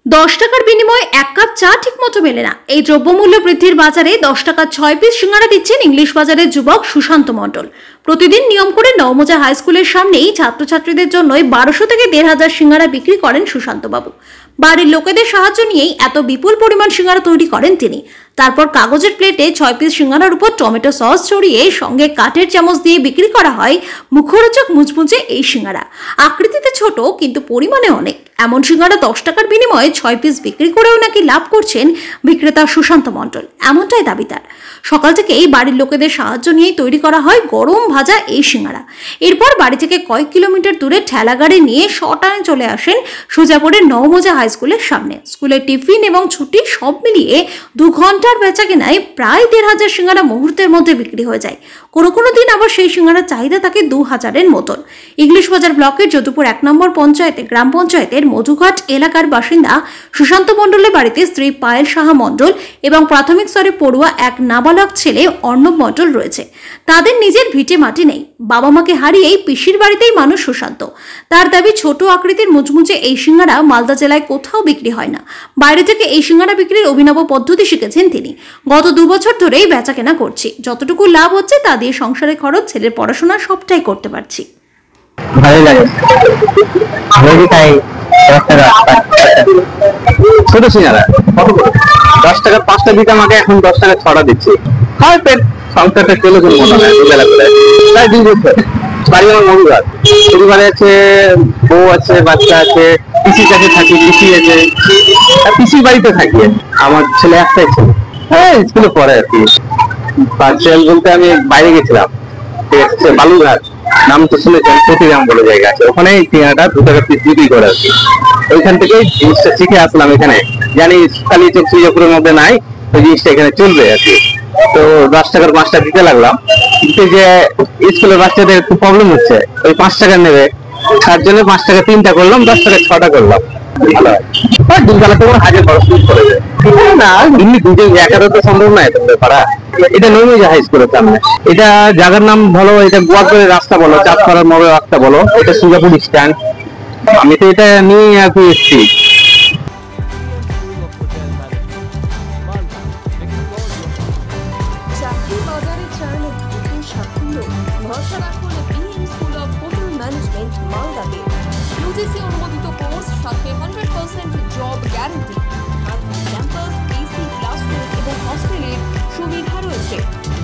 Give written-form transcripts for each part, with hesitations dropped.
10 টাকার বিনিময়ে এক কাপ চা ঠিকমতো মেলে না। এই দ্রব্যমূল্য বৃদ্ধির বাজারে 10 টাকা 6 পিস সিঙ্গারা দিচ্ছেন ইংলিশ বাজারের যুবক সুশান্ত মণ্ডল। প্রতিদিন নিয়ম করে নওমোজা হাই স্কুলের সামনেই ছাত্রছাত্রীদের জন্য 1200 থেকে 1500 সিঙ্গারা বিক্রি করেন সুশান্ত বাবু। বাড়ির লোকেদের সাহায্য নিয়েই এত বিপুল পরিমাণ সিঙ্গারা তৈরি করেন তিনি। তারপর কাগজের প্লেটে 6 পিস সিঙ্গারার উপর টমেটো সস ছড়িয়ে সঙ্গে কাঠের চামচ দিয়ে বিক্রি করা হয় মুখরোচক মুচমুচে এই সিঙ্গারা। আকৃতিতে ছোট কিন্তু পরিমাণে অনেক। এমন সিঙ্গারা 10 টাকার বিনিময়ে 6 পিস বিক্রি করেও নাকি লাভ করছেন বিক্রেতা সুশান্ত মণ্ডল, এমনটাই দাবি তার। সকাল থেকেই বাড়ির লোকেদের সাহায্য নিয়েই তৈরি করা হয় গরম ভাজা এই সিঙ্গারা। এরপর বাড়ি থেকে কয়েক কিলোমিটার দূরে ঠেলা গাড়ি নিয়ে শটানে চলে আসেন সোজাপুরের নওমোজা হাই স্কুলের সামনে। স্কুলের টিফিন এবং ছুটি সব মিলিয়ে 2 ঘন্টার বেচাকেনায় প্রায় 1500 সিঙ্গারা মুহূর্তের মধ্যে বিক্রি হয়ে যায়। কোনো কোনো দিন আবার সেই সিঙ্গারার চাহিদা থাকে 2000-এর মতন। ইংলিশ বাজার ব্লকের যদুপুর 1 নম্বর পঞ্চায়েতে গ্রাম পঞ্চায়েতের মধুঘাট এলাকার বাসিন্দা সুশান্ত মণ্ডলের বাড়িতে স্ত্রী পায়েল সাহা মণ্ডল এবং প্রাথমিক স্তরে পড়ুয়া এক নাবালক ছেলে অর্ণব মণ্ডল রয়েছে। তাদের নিজের ভিটে মাটি নেই। বাবা মাকে হারিয়েই পিসির বাড়িতেই মানুষ সুশান্ত। তার দাবি ছোট আকৃতির মুচমুচে এই সিঙ্গারা মালদা জেলায় কোথাও বিক্রি হয় না। বাইরে থেকে এই সিঙ্গারা বিক্রির অভিনব পদ্ধতি শিখেছেন তিনি। গত 2 বছর ধরেই বেচা কেনা করছি। যতটুকু লাভ হচ্ছে তা দিয়ে সংসারের খরচ, ছেলের পড়াশোনা সবটাই করতে পারছি। ভালো লাগে। তাই 10 টাকা ছোট সিঙ্গারা 10 টাকা 5টা দিতে আমাকে এখন 10 টাকা 6টা দিচ্ছি। হয় পেট সংসারটা চলে চলে মনে হয় বেলা করে তাই দিন দিচ্ছে। বাড়ি আমার মধুঘাট, পরিবারে আছে, বউ আছে, বাচ্চা আছে, পিসির কাছে থাকি, পিসি আছে, আর পিসির বাড়িতে থাকি। আমার ছেলে একটাই ছেলে, হ্যাঁ স্কুলে পড়ে আর কি। পার্সেল বলতে আমি বাইরে গেছিলাম, ঠিক আছে, বালুঘাট নাম তো শুনেছেন, প্রতিরাম বলে জায়গা আছে, ওখানে সিঙ্গারাটা 2 টাকা পিস বিক্রি করে আর কি। ওইখান থেকে জিনিসটা শিখে আসলাম এখানে, জানি খালি চকচুরিয়াপুরের মধ্যে নাই, ওই জিনিসটা এখানে চলবে আর কি। তো 10 টাকার 5টা দিতে লাগলাম, কিন্তু যে স্কুলের বাচ্চাদের একটু প্রবলেম হচ্ছে, ওই 5 টাকা নেবে, তার জন্য 5 টাকা 3টা করলাম, 10 টাকা 6টা করলাম। ভালো হয়, দিন বেলাতে কোনো হাজার খরচ করে যায় না, এমনি দুজন একাদা তো সম্ভব নয় পাড়া। এটা নওমোজা হাই স্কুলের সামনে। এটা জায়গার নাম বলো, এটা গোয়ালপাড়ের রাস্তা বলো, চাঁদপাড়ার মোড়ের রাস্তা বলো, এটা সুজাপুর স্ট্যান্ড। আমি তো এটা নিয়ে আর কি এসছি। ইউজিসি অনুমোদিত কোর্স, সাথে 100% job guarantee, campus, AC, classroom এবং হস্টেলের সুবিধা রয়েছে।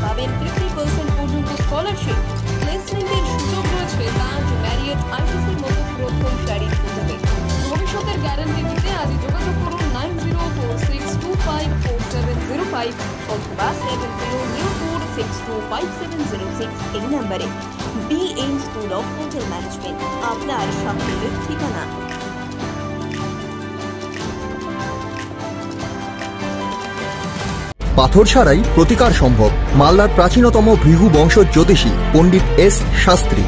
পাবেন 50% পর্যন্ত স্কলারশিপ, প্লেসমেন্টের সুযোগ রয়েছে তাজ, ম্যারিয়ট, আইটিসির মতো প্রথম সারির হোটেলে। ভবিষ্যতের গ্যারান্টি দিতে আজই যোগাযোগ করুন 9046254705 অথবা 7004625706 এই নম্বরে। BN school of hotel management, আপনার সাফল্যের ঠিকানা। পাথর ছাড়াই প্রতিকার সম্ভব। মালদার প্রাচীনতম ভৃগু বংশ জ্যোতিষী পণ্ডিত এস শাস্ত্রী।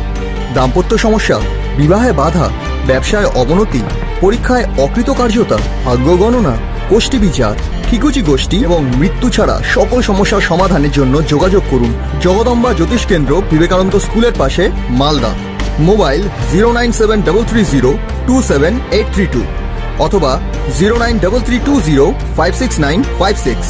দাম্পত্য সমস্যা, বিবাহে বাধা, ব্যবসায় অবনতি, পরীক্ষায় অকৃতকার্যতা, ভাগ্য গণনা, গোষ্ঠী বিচার, ঠিকুচি গোষ্ঠী এবং মৃত্যু ছাড়া সকল সমস্যার সমাধানের জন্য যোগাযোগ করুন জগদম্বা জ্যোতিষ কেন্দ্র, বিবেকানন্দ স্কুলের পাশে, মালদা। মোবাইল 09733027832 অথবা 09332056956।